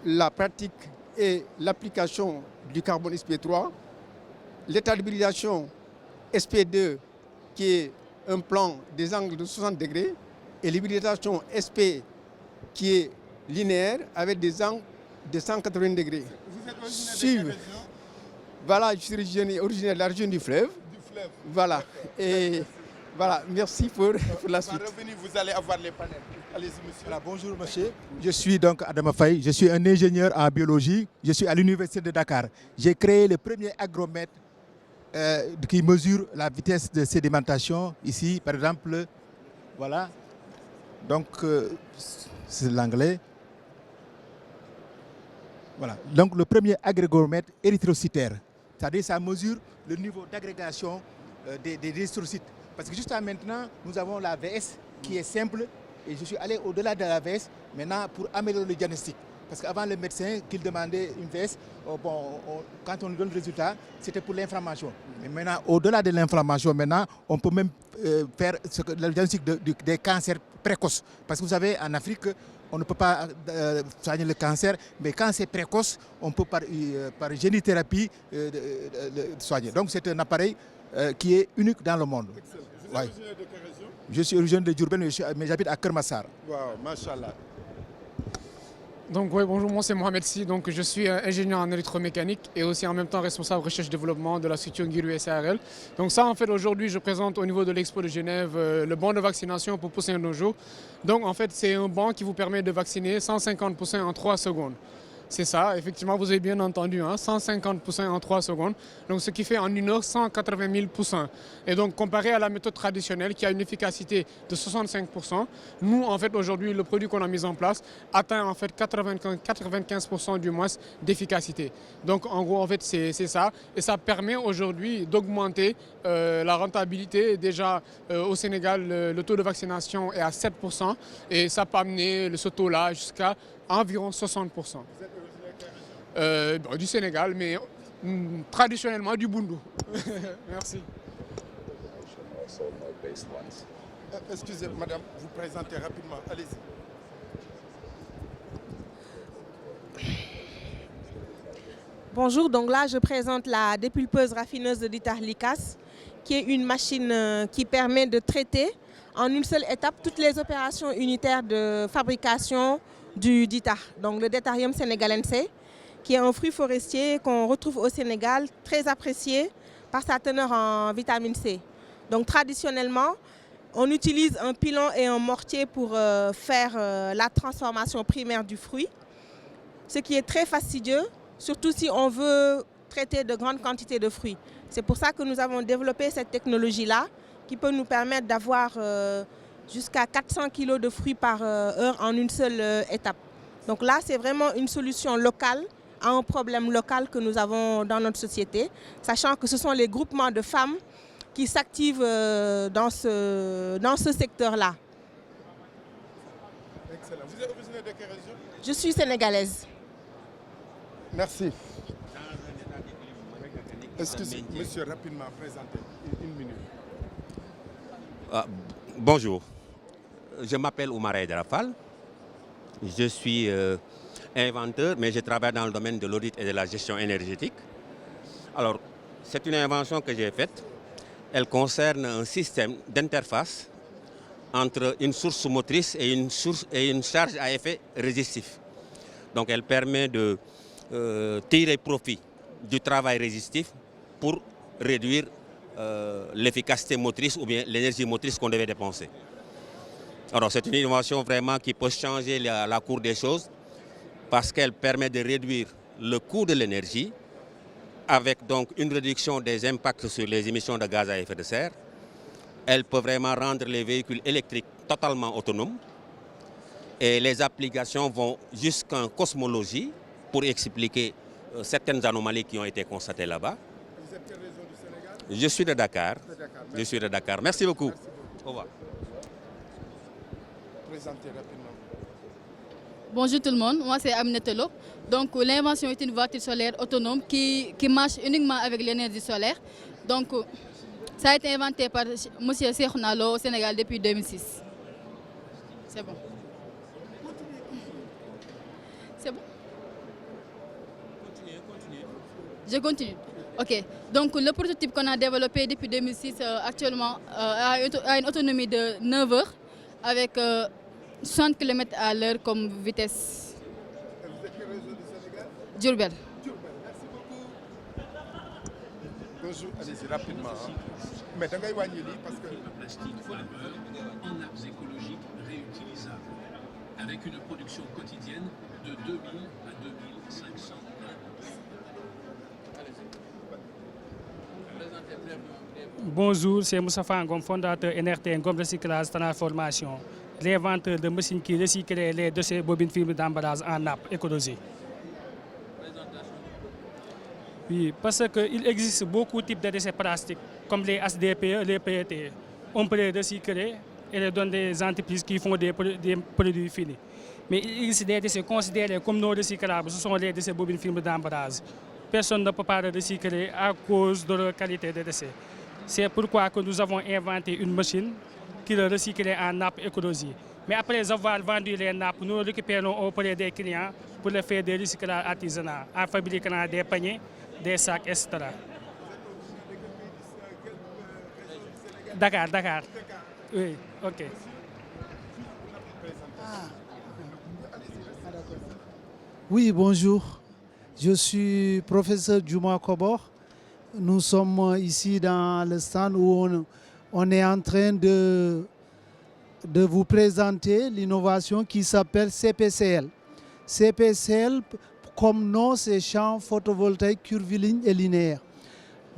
G: la pratique et l'application du carbone SP3, l'état d'hybridation SP2 qui est un plan des angles de 60 degrés et l'hybridation SP qui est linéaire avec des angles de 180 degrés.
A: Vous êtes originaire de quelle région?
G: Voilà, je suis originaire de la région du fleuve.
A: Du fleuve.
G: Voilà. Et voilà, merci pour la suite.
A: Vous allez avoir les panels. Allez-y, monsieur.
H: Voilà, bonjour, monsieur. Je suis donc Adama Faye. Je suis un ingénieur en biologie. Je suis à l'université de Dakar. J'ai créé le premier agromètre qui mesure la vitesse de sédimentation. Ici, par exemple, voilà. Donc, c'est l'anglais. Voilà. Donc le premier agrégomètre érythrocytaire, c'est-à-dire ça mesure le niveau d'agrégation des érythrocytes. Parce que jusqu'à maintenant, nous avons la VS qui est simple et je suis allé au-delà de la VS maintenant pour améliorer le diagnostic. Parce qu'avant le médecin qu'il demandait une VS, quand on nous donne le résultat, c'était pour l'inflammation. Mais maintenant, au-delà de l'inflammation, maintenant, on peut même faire le diagnostic des cancers précoces. Parce que vous savez, en Afrique, on ne peut pas soigner le cancer, mais quand c'est précoce, on peut par génithérapie le soigner. Donc c'est un appareil qui est unique dans le monde.
A: Vous êtes originaire de quelle région?
H: Je suis originaire de Diourbel, mais j'habite à Kermassar.
A: Wow, machallah.
I: Donc oui, bonjour, moi c'est Mohamed Si, donc je suis ingénieur en électromécanique et aussi en même temps responsable recherche-développement de la structure Ngirou SARL. Donc ça en fait aujourd'hui je présente au niveau de l'Expo de Genève le banc de vaccination pour poussins de nos jours. Donc en fait c'est un banc qui vous permet de vacciner 150 poussins en 3 secondes. C'est ça, effectivement, vous avez bien entendu, 150 poussins en 3 secondes. Donc, ce qui fait en 1 heure 180 000 poussins. Et donc, comparé à la méthode traditionnelle qui a une efficacité de 65%, nous, en fait, aujourd'hui, le produit qu'on a mis en place atteint en fait 95% du moins d'efficacité. Donc, en gros, en fait, c'est ça. Et ça permet aujourd'hui d'augmenter la rentabilité. Déjà, au Sénégal, le taux de vaccination est à 7%. Et ça peut amener ce taux-là jusqu'à environ 60%. Du Sénégal, mais traditionnellement du Boundou. Merci.
A: Excusez, madame, vous présentez rapidement. Allez-y.
J: Bonjour, donc là je présente la dépulpeuse raffineuse de Dittar Licas, qui est une machine qui permet de traiter en une seule étape toutes les opérations unitaires de fabrication du Dittar, donc le Détarium sénégalense, qui est un fruit forestier qu'on retrouve au Sénégal, très apprécié par sa teneur en vitamine C. Donc traditionnellement, on utilise un pilon et un mortier pour faire la transformation primaire du fruit, ce qui est très fastidieux, surtout si on veut traiter de grandes quantités de fruits. C'est pour ça que nous avons développé cette technologie-là, qui peut nous permettre d'avoir jusqu'à 400 kg de fruits par heure en une seule étape. Donc là, c'est vraiment une solution locale à un problème local que nous avons dans notre société, sachant que ce sont les groupements de femmes qui s'activent dans ce secteur-là.
A: Excellent. Vous êtes originaire de quelle région?
J: Je suis sénégalaise.
A: Merci. Excusez, monsieur, rapidement, présentez. Une minute.
K: Bonjour, je m'appelle Oumar Aïdara Fall. Je suis inventeur, mais je travaille dans le domaine de l'audit et de la gestion énergétique. Alors, c'est une invention que j'ai faite. Elle concerne un système d'interface entre une source motrice et une charge à effet résistif. Donc, elle permet de tirer profit du travail résistif pour réduire l'efficacité motrice ou bien l'énergie motrice qu'on devait dépenser. Alors c'est une innovation vraiment qui peut changer la cour des choses parce qu'elle permet de réduire le coût de l'énergie avec donc une réduction des impacts sur les émissions de gaz à effet de serre. Elle peut vraiment rendre les véhicules électriques totalement autonomes et les applications vont jusqu'en cosmologie pour expliquer certaines anomalies qui ont été constatées là-bas.
A: Vous êtes quelle région du Sénégal?
K: Je suis de Dakar. Je suis de Dakar. Merci beaucoup.
A: Merci beaucoup.
K: Au revoir.
A: Présentez rapidement.
L: Bonjour tout le monde, moi c'est Aminata Lo. Donc l'invention est une voiture solaire autonome qui marche uniquement avec l'énergie solaire. Donc ça a été inventé par M. Cheikhouna Lo au Sénégal depuis 2006. C'est bon. C'est bon? Je continue. Ok. Donc le prototype qu'on a développé depuis 2006 actuellement a une autonomie de 9 heures avec 60 km à l'heure comme vitesse.
A: Et vous êtes quelle région du Sénégal?
L: Diourbel.
A: Diourbel, merci beaucoup. Bonjour, allez-y rapidement. Mais da ngay wàññi lii parce que
M: plastique flammeur en nappes écologiques réutilisables avec une production quotidienne de 2000 à 2500 tonnes.
N: Bonjour, c'est Moussa Fangom, fondateur NRT Ngom Recyclage Transformation.
C: l'inventeur de machines qui recyclent les déchets bobines films d'emballage en nappe écologique. Oui, parce qu'il existe beaucoup de types de déchets plastiques, comme les HDPE, les PET. On peut les recycler et les donner des entreprises qui font des produits finis. Mais il existe des déchets considérés comme non recyclables, ce sont les déchets bobines films d'emballage. Personne ne peut pas les recycler à cause de leur qualité de déchets. C'est pourquoi que nous avons inventé une machine qui le recycle en nappe écologique. Mais après avoir vendu les nappes, nous récupérons auprès des clients pour les faire des recyclages artisanaux, en fabriquant des paniers, des sacs, etc. Dakar. Oui, ok.
N: Oui, bonjour. Je suis professeur Djouma Kobor. Nous sommes ici dans le stand où on est en train de vous présenter l'innovation qui s'appelle CPCL. CPCL, comme nom, c'est champ photovoltaïque curviligne et linéaire.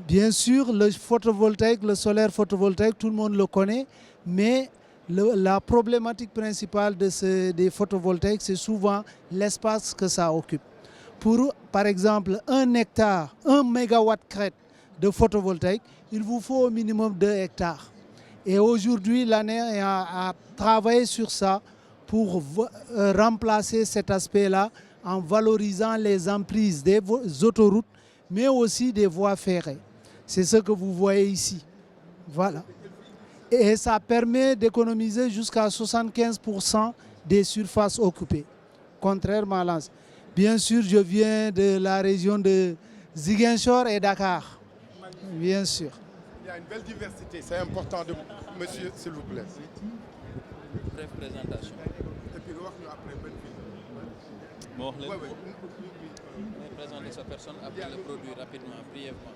N: Bien sûr, le photovoltaïque, le solaire photovoltaïque, tout le monde le connaît, mais la problématique principale des photovoltaïques, c'est souvent l'espace que ça occupe. Pour, par exemple, 1 hectare, 1 mégawatt crête de photovoltaïque, il vous faut au minimum 2 hectares. Et aujourd'hui, l'ANER a travaillé sur ça pour remplacer cet aspect-là en valorisant les emprises des autoroutes, mais aussi des voies ferrées. C'est ce que vous voyez ici. Voilà. Et ça permet d'économiser jusqu'à 75% des surfaces occupées, contrairement à l'ancien. Bien sûr, je viens de la région de Ziguinchor et Dakar. Bien sûr.
A: Il y a une belle diversité, c'est important. Monsieur, s'il vous plaît.
O: Bref présentation.
A: Et puis, après,
O: bon, présenter sa personne, après le produit rapidement, brièvement.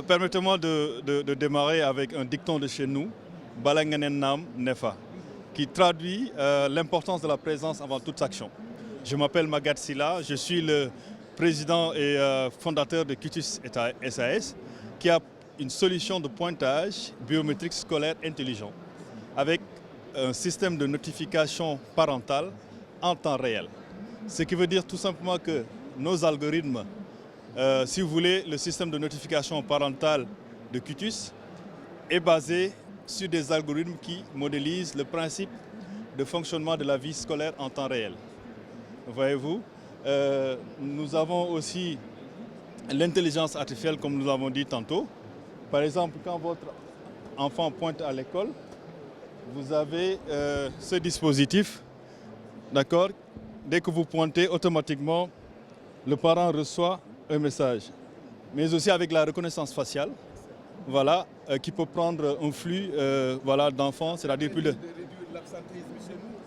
P: Permettez-moi de démarrer avec un dicton de chez nous, Balanganen Nam Nefa, qui traduit l'importance de la présence avant toute action. Je m'appelle Magat Silla, je suis le président et fondateur de Cutus SAS, qui a une solution de pointage biométrique scolaire intelligent, avec un système de notification parentale en temps réel. Ce qui veut dire tout simplement que nos algorithmes, si vous voulez, le système de notification parentale de Cutus est basé sur des algorithmes qui modélisent le principe de fonctionnement de la vie scolaire en temps réel. Voyez-vous, nous avons aussi l'intelligence artificielle, comme nous avons dit tantôt. Par exemple, quand votre enfant pointe à l'école, vous avez ce dispositif, d'accord? Dès que vous pointez, automatiquement, le parent reçoit un message. Mais aussi avec la reconnaissance faciale, voilà, qui peut prendre un flux voilà, d'enfants, c'est-à-dire plus de...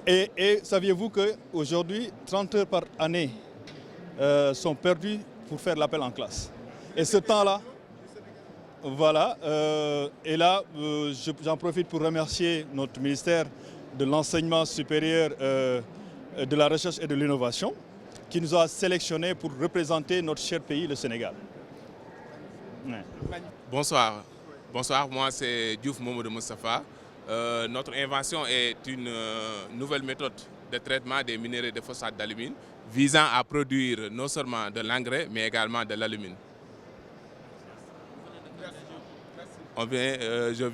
P: Et saviez-vous qu'aujourd'hui, 30 heures par année sont perdues pour faire l'appel en classe. Et ce temps-là, voilà, et là, j'en profite pour remercier notre ministère de l'enseignement supérieur, de la recherche et de l'innovation, qui nous a sélectionnés pour représenter notre cher pays, le Sénégal. Ouais.
Q: Bonsoir. Bonsoir, moi c'est Diouf Momo de Moustapha. Notre invention est une nouvelle méthode de traitement des minéraux de phosphate d'alumine visant à produire non seulement de l'engrais mais également de l'alumine. Je